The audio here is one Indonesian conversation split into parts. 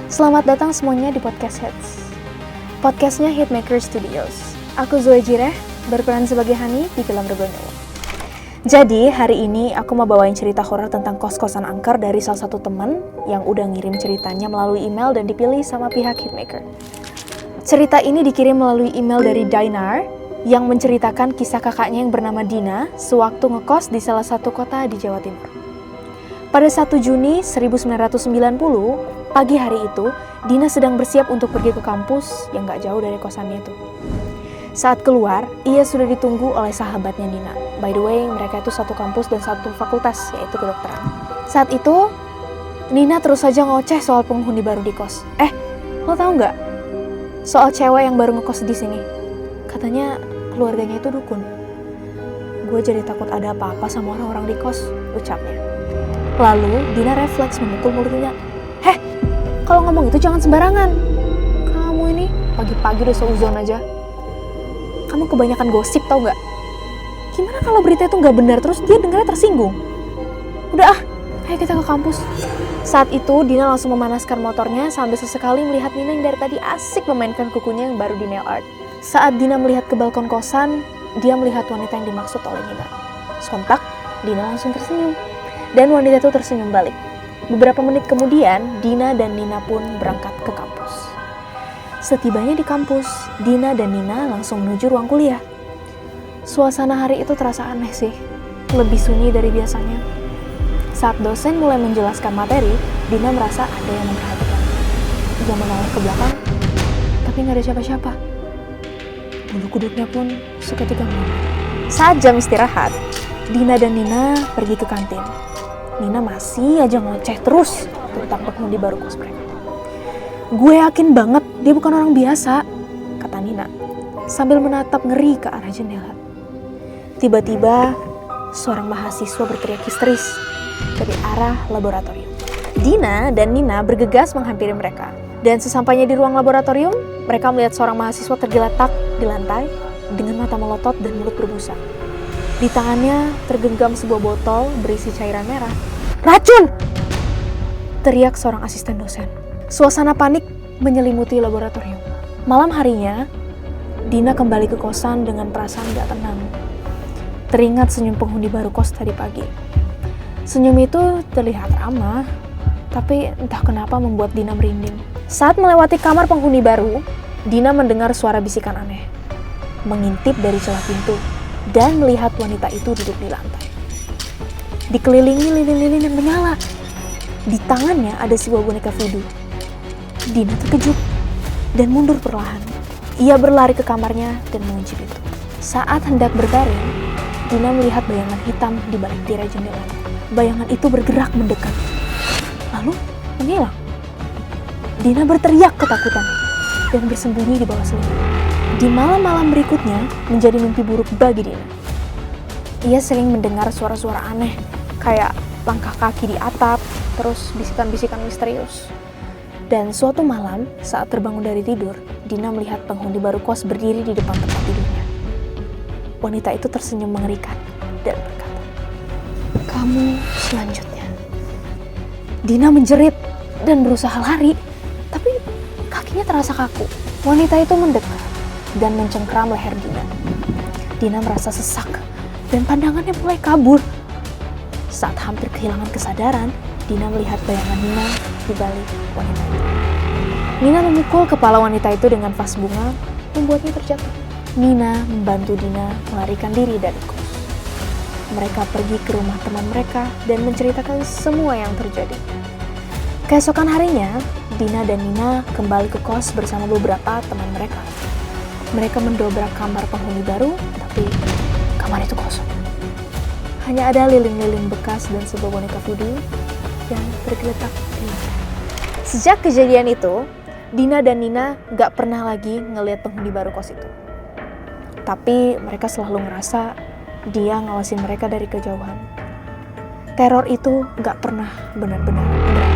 Selamat datang semuanya di Podcast Hits. Podcastnya Hitmaker Studios. Aku Zoe Jireh, berperan sebagai Hani di film Rebonyo. Jadi hari ini aku mau bawain cerita horor tentang kos-kosan angker dari salah satu teman yang udah ngirim ceritanya melalui email dan dipilih sama pihak Hitmaker. Cerita ini dikirim melalui email dari Dinar yang menceritakan kisah kakaknya yang bernama Dina sewaktu ngekos di salah satu kota di Jawa Timur. Pada 1 Juni 1990, pagi hari itu, Dina sedang bersiap untuk pergi ke kampus yang gak jauh dari kosannya itu. Saat keluar, ia sudah ditunggu oleh sahabatnya Dina. By the way, mereka itu satu kampus dan satu fakultas, yaitu kedokteran. Saat itu, Dina terus saja ngoceh soal penghuni baru di kos. Lo tau gak? Soal cewek yang baru ngekos di sini. Katanya keluarganya itu dukun. Gue jadi takut ada apa-apa sama orang-orang di kos, ucapnya. Lalu, Dina refleks memukul mulutnya. Kalau ngomong itu jangan sembarangan. Kamu ini pagi-pagi udah seuzon aja. Kamu kebanyakan gosip tau gak? Gimana kalau berita itu gak benar terus dia dengarnya tersinggung? Udah ayo kita ke kampus. Saat itu Dina langsung memanaskan motornya sambil sesekali melihat Nina yang dari tadi asik memainkan kukunya yang baru di nail art. Saat Dina melihat ke balkon kosan, dia melihat wanita yang dimaksud oleh Nina. Sontak, Dina langsung tersenyum. Dan wanita itu tersenyum balik. Beberapa menit kemudian, Dina dan Nina pun berangkat ke kampus. Setibanya di kampus, Dina dan Nina langsung menuju ruang kuliah. Suasana hari itu terasa aneh sih, lebih sunyi dari biasanya. Saat dosen mulai menjelaskan materi, Dina merasa ada yang memperhatikan. Dia menoleh ke belakang, tapi nggak ada siapa-siapa. Bulu kuduknya pun seketika menunduk. Saat jam istirahat, Dina dan Nina pergi ke kantin. Nina masih aja ngoceh terus tentang penghuni baru kos mereka. Gue yakin banget dia bukan orang biasa, kata Nina, sambil menatap ngeri ke arah jendela. Tiba-tiba, seorang mahasiswa berteriak histeris dari arah laboratorium. Dina dan Nina bergegas menghampiri mereka. Dan sesampainya di ruang laboratorium, mereka melihat seorang mahasiswa tergeletak di lantai dengan mata melotot dan mulut berbusa. Di tangannya tergenggam sebuah botol berisi cairan merah. Racun! Teriak seorang asisten dosen. Suasana panik menyelimuti laboratorium. Malam harinya, Dina kembali ke kosan dengan perasaan gak tenang. Teringat senyum penghuni baru kos tadi pagi. Senyum itu terlihat ramah, tapi entah kenapa membuat Dina merinding. Saat melewati kamar penghuni baru, Dina mendengar suara bisikan aneh. Mengintip dari celah pintu dan melihat wanita itu duduk di lantai. Dikelilingi lilin-lilin yang menyala. Di tangannya ada sebuah boneka voodoo. Dina terkejut dan mundur perlahan. Ia berlari ke kamarnya dan mengunci pintu. Saat hendak berbaring, Dina melihat bayangan hitam di balik tirai jendela. Bayangan itu bergerak mendekat, lalu menghilang. Dina berteriak ketakutan dan bersembunyi di bawah selimut. Di malam-malam berikutnya menjadi mimpi buruk bagi Dina. Ia sering mendengar suara-suara aneh, kayak langkah kaki di atap, terus bisikan-bisikan misterius. Dan suatu malam, saat terbangun dari tidur, Dina melihat penghuni baru kos berdiri di depan tempat tidurnya. Wanita itu tersenyum mengerikan dan berkata, "Kamu selanjutnya." Dina menjerit dan berusaha lari, tapi kakinya terasa kaku. Wanita itu mendekat dan mencengkram leher Dina. Dina merasa sesak dan pandangannya mulai kabur. Saat hampir kehilangan kesadaran, Dina melihat bayangan Nina di balik wanita itu. Nina memukul kepala wanita itu dengan vas bunga, membuatnya terjatuh. Nina membantu Dina melarikan diri dari kos. Mereka pergi ke rumah teman mereka dan menceritakan semua yang terjadi. Keesokan harinya, Dina dan Nina kembali ke kos bersama beberapa teman mereka. Mereka mendobrak kamar penghuni baru, tapi kamar itu kosong. Hanya ada lilin-lilin bekas dan sebuah boneka voodoo yang tergeletak di lantai. Sejak kejadian itu, Dina dan Nina gak pernah lagi ngelihat penghuni baru kos itu. Tapi mereka selalu ngerasa dia ngawasin mereka dari kejauhan. Teror itu gak pernah benar-benar berakhir.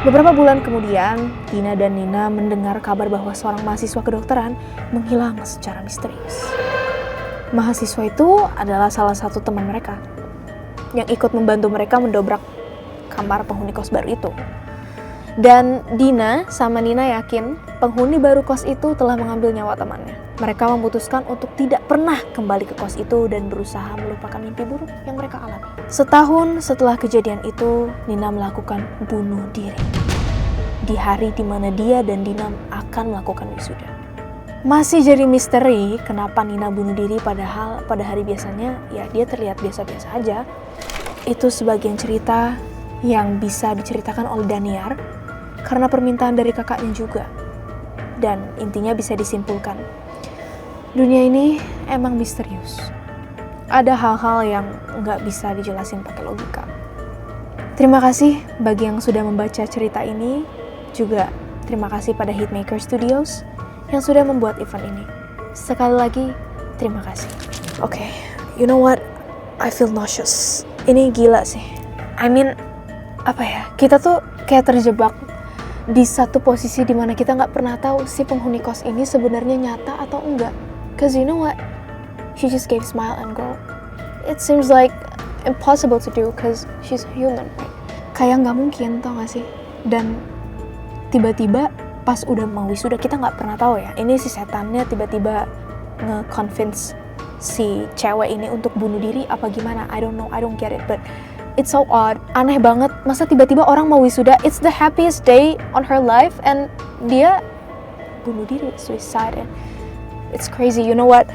Beberapa bulan kemudian, Dina dan Nina mendengar kabar bahwa seorang mahasiswa kedokteran menghilang secara misterius. Mahasiswa itu adalah salah satu teman mereka yang ikut membantu mereka mendobrak kamar penghuni kos baru itu. Dan Dina sama Nina yakin penghuni baru kos itu telah mengambil nyawa temannya. Mereka memutuskan untuk tidak pernah kembali ke kos itu dan berusaha melupakan mimpi buruk yang mereka alami. Setahun setelah kejadian itu, Nina melakukan bunuh diri. Di hari dimana dia dan Dina akan melakukan wisuda. Masih jadi misteri kenapa Nina bunuh diri padahal pada hari biasanya ya dia terlihat biasa-biasa aja. Itu sebagian cerita yang bisa diceritakan oleh Daniar karena permintaan dari kakaknya juga. Dan intinya bisa disimpulkan, dunia ini emang misterius. Ada hal-hal yang nggak bisa dijelasin pakai logika. Terima kasih bagi yang sudah membaca cerita ini. Juga terima kasih pada Hitmaker Studios yang sudah membuat event ini. Sekali lagi, terima kasih. Oke, you know what? I feel nauseous. Ini gila sih. I mean, apa ya? Kita tuh kayak terjebak di satu posisi di mana kita nggak pernah tahu si penghuni kos ini sebenarnya nyata atau enggak. Cause you know what? She just gave smile and go. It seems like impossible to do cause she's human, right? Kayak nggak mungkin, tau gak sih? Dan tiba-tiba pas udah mau wisuda, kita nggak pernah tahu ya. Ini si setannya tiba-tiba nge-convince si cewek ini untuk bunuh diri apa gimana? I don't know, I don't get it, but it's so odd, aneh banget. Masa tiba-tiba orang mau wisuda, it's the happiest day on her life, and dia bunuh diri, suicide. And it's crazy, you know what?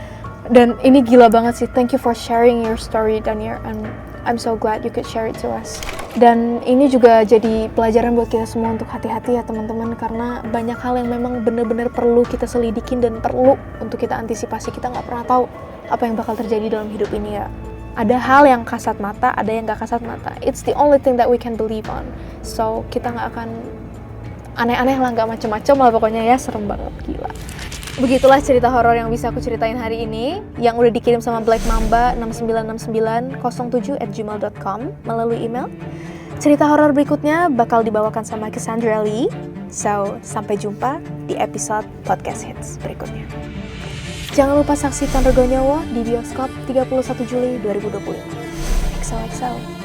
Dan ini gila banget sih. Thank you for sharing your story, Daniar, and I'm so glad you could share it to us. Dan ini juga jadi pelajaran buat kita semua untuk hati-hati ya teman-teman, karena banyak hal yang memang benar-benar perlu kita selidikin dan perlu untuk kita antisipasi. Kita nggak pernah tahu apa yang bakal terjadi dalam hidup ini ya. Ada hal yang kasat mata, ada yang gak kasat mata. It's the only thing that we can believe on. So, kita gak akan aneh-aneh lah, gak macem-macem lah pokoknya ya. Serem banget, gila. Begitulah cerita horor yang bisa aku ceritain hari ini, yang udah dikirim sama blackmamba696907@gmail.com melalui email. Cerita horor berikutnya bakal dibawakan sama Cassandra Lee. So, sampai jumpa di episode Podcast Hits berikutnya. Jangan lupa saksikan Rego Nyawa di bioskop 31 Juli 2020. XOXO.